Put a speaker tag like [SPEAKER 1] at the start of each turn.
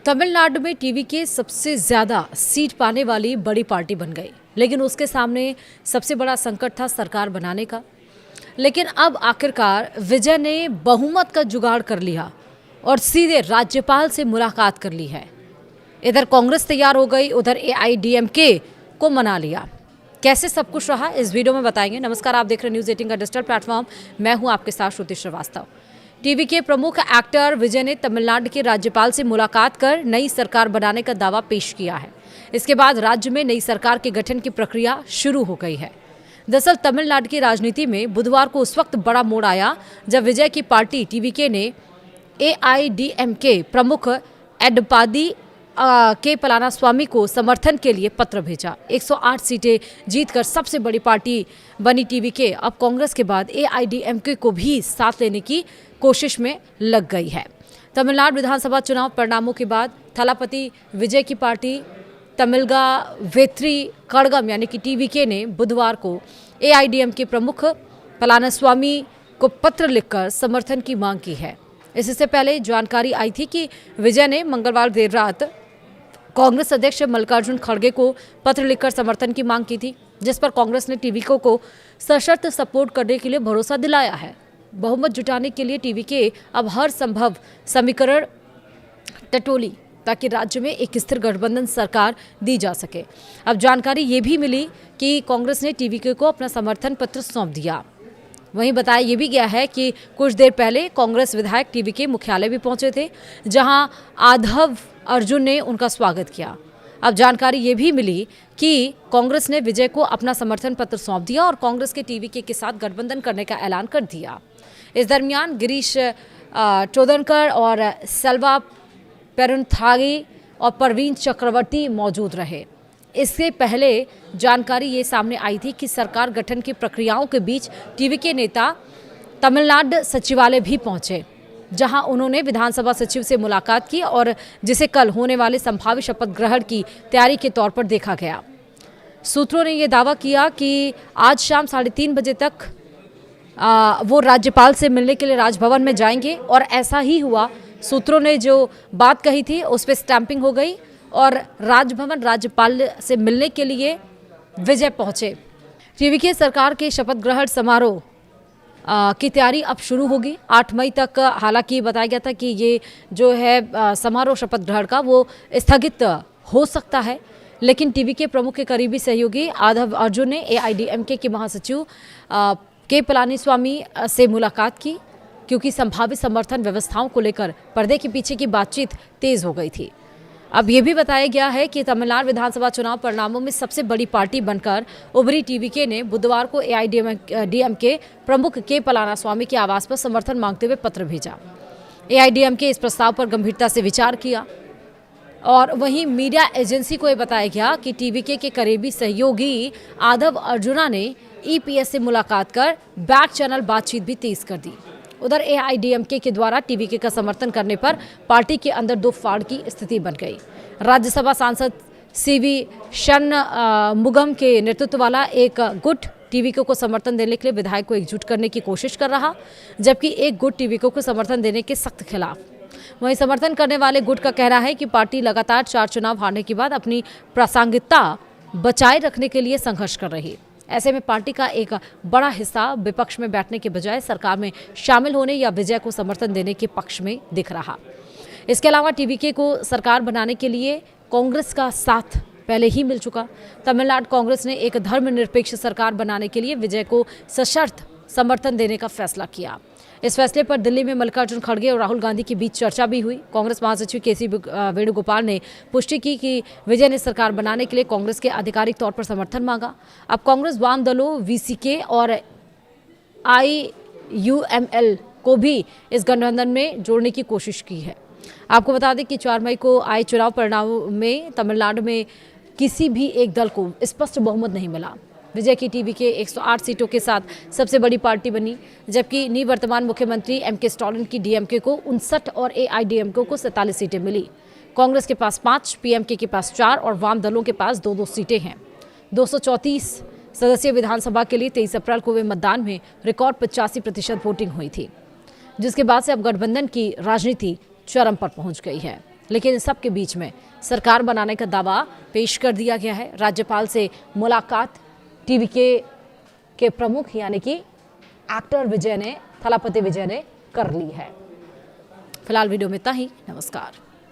[SPEAKER 1] तमिलनाडु में टीवी के सबसे ज्यादा सीट पाने वाली बड़ी पार्टी बन गई, लेकिन उसके सामने सबसे बड़ा संकट था सरकार बनाने का। लेकिन अब आखिरकार विजय ने बहुमत का जुगाड़ कर लिया और सीधे राज्यपाल से मुलाकात कर ली है। इधर कांग्रेस तैयार हो गई, उधर एआईडीएमके को मना लिया। कैसे सब कुछ रहा इस वीडियो में बताएंगे। नमस्कार, आप देख रहे हैं न्यूज़ 18 का डिजिटल प्लेटफॉर्म। मैं हूं आपके साथ श्रुति श्रीवास्तव। टीवी के प्रमुख एक्टर विजय ने तमिलनाडु के राज्यपाल से मुलाकात कर नई सरकार बनाने का दावा पेश किया है। इसके बाद राज्य में नई सरकार के गठन की प्रक्रिया शुरू हो गई है। दरअसल तमिलनाडु की राजनीति में बुधवार को उस वक्त बड़ा मोड़ आया जब विजय की पार्टी टीवीके ने एआईडीएमके प्रमुख एडपादी के पलानास्वामी को समर्थन के लिए पत्र भेजा। 108 सीटें जीतकर सबसे बड़ी पार्टी बनी टीवीके अब कांग्रेस के बाद एआईडीएमके को भी साथ लेने की कोशिश में लग गई है। तमिलनाडु विधानसभा चुनाव परिणामों के बाद थलापति विजय की पार्टी तमिलगा वेत्री कड़गम यानी कि टीवीके ने बुधवार को एआईडीएमके प्रमुख पलानास्वामी को पत्र लिखकर समर्थन की मांग की है। इससे पहले जानकारी आई थी कि विजय ने मंगलवार देर रात कांग्रेस अध्यक्ष मल्लिकार्जुन खड़गे को पत्र लिखकर समर्थन की मांग की थी, जिस पर कांग्रेस ने टीवीके को सशर्त सपोर्ट करने के लिए भरोसा दिलाया है। बहुमत जुटाने के लिए टीवीके अब हर संभव समीकरण टटोली ताकि राज्य में एक स्थिर गठबंधन सरकार दी जा सके। अब जानकारी ये भी मिली कि कांग्रेस ने टीवीके को अपना समर्थन पत्र सौंप दिया। वहीं बताया ये भी गया है कि कुछ देर पहले कांग्रेस विधायक टीवीके मुख्यालय भी पहुंचे थे, जहां आधव अर्जुन ने उनका स्वागत किया। अब जानकारी ये भी मिली कि कांग्रेस ने विजय को अपना समर्थन पत्र सौंप दिया और कांग्रेस के टीवीके के साथ गठबंधन करने का ऐलान कर दिया। इस दरमियान गिरीश चोदनकर और सेल्वा पेरुनथागी और परवीन चक्रवर्ती मौजूद रहे। इससे पहले जानकारी ये सामने आई थी कि सरकार गठन की प्रक्रियाओं के बीच टीवीके नेता तमिलनाडु सचिवालय भी पहुंचे, जहां उन्होंने विधानसभा सचिव से मुलाकात की और जिसे कल होने वाले संभावित शपथ ग्रहण की तैयारी के तौर पर देखा गया। सूत्रों ने यह दावा किया कि आज शाम 3:30 बजे तक वो राज्यपाल से मिलने के लिए राजभवन में जाएंगे और ऐसा ही हुआ। सूत्रों ने जो बात कही थी उस पर स्टैंपिंग हो गई और राजभवन राज्यपाल से मिलने के लिए विजय पहुंचे। टीवीके सरकार के शपथ ग्रहण समारोह की तैयारी अब शुरू होगी 8 मई तक। हालांकि बताया गया था कि ये जो है समारोह शपथ ग्रहण का वो स्थगित हो सकता है, लेकिन टीवीके प्रमुख के करीबी सहयोगी आधव अर्जुन ने एआईडीएमके के महासचिव के पलानीस्वामी से मुलाकात की, क्योंकि संभावित समर्थन व्यवस्थाओं को लेकर पर्दे के पीछे की बातचीत तेज हो गई थी। अब ये भी बताया गया है कि तमिलनाडु विधानसभा चुनाव परिणामों में सबसे बड़ी पार्टी बनकर उभरी टीवीके ने बुधवार को एआईडीएमके प्रमुख के पलानास्वामी के आवास पर समर्थन मांगते हुए पत्र भेजा। एआईडीएमके इस प्रस्ताव पर गंभीरता से विचार किया और वहीं मीडिया एजेंसी को यह बताया गया कि टीवीके के करीबी सहयोगी आधव अर्जुना ने ईपीएस से मुलाकात कर बैक चैनल बातचीत भी तेज कर दी। उधर एआईडीएमके के द्वारा टीवीके का समर्थन करने पर पार्टी के अंदर दो फाड़ की स्थिति बन गई। राज्यसभा सांसद सीवी षणमुगम के नेतृत्व वाला एक गुट टीवीके को समर्थन देने के लिए विधायक को एकजुट करने की कोशिश कर रहा, जबकि एक गुट टीवीके को समर्थन देने के सख्त खिलाफ। वहीं समर्थन करने वाले गुट का कहना है कि पार्टी लगातार 4 चुनाव हारने के बाद अपनी प्रासंगिकता बचाए रखने के लिए संघर्ष कर रही। ऐसे में पार्टी का एक बड़ा हिस्सा विपक्ष में बैठने के बजाय सरकार में शामिल होने या विजय को समर्थन देने के पक्ष में दिख रहा। इसके अलावा टीवीके को सरकार बनाने के लिए कांग्रेस का साथ पहले ही मिल चुका। तमिलनाडु कांग्रेस ने एक धर्मनिरपेक्ष सरकार बनाने के लिए विजय को सशर्त समर्थन देने का फैसला किया। इस फैसले पर दिल्ली में मल्लिकार्जुन खड़गे और राहुल गांधी के बीच चर्चा भी हुई। कांग्रेस महासचिव केसी वेणुगोपाल ने पुष्टि की कि विजय ने सरकार बनाने के लिए कांग्रेस के आधिकारिक तौर पर समर्थन मांगा। अब कांग्रेस वाम दलों वीसीके और आईयूएमएल को भी इस गठबंधन में जोड़ने की कोशिश की है। आपको बता दें कि 4 मई को आए चुनाव परिणामों में तमिलनाडु में किसी भी एक दल को स्पष्ट बहुमत नहीं मिला। विजय की टीवीके 108 सीटों के साथ सबसे बड़ी पार्टी बनी, जबकि निवर्तमान मुख्यमंत्री एमके स्टालिन की डीएमके को 59 और एआईडीएमके को 47 सीटें मिली। कांग्रेस के पास 5, पीएमके के पास 4 और वाम दलों के पास 2-2 सीटें हैं। 234 सदस्यीय विधानसभा के लिए 23 अप्रैल को हुए मतदान में रिकॉर्ड 85% वोटिंग हुई थी, जिसके बाद से अब गठबंधन की राजनीति चरम पर पहुंच गई है। लेकिन इन सब के बीच में सरकार बनाने का दावा पेश कर दिया गया है। राज्यपाल से मुलाकात टीवी के प्रमुख यानी कि एक्टर विजय ने, थलापति विजय ने कर ली है। फिलहाल वीडियो में इतना ही। नमस्कार।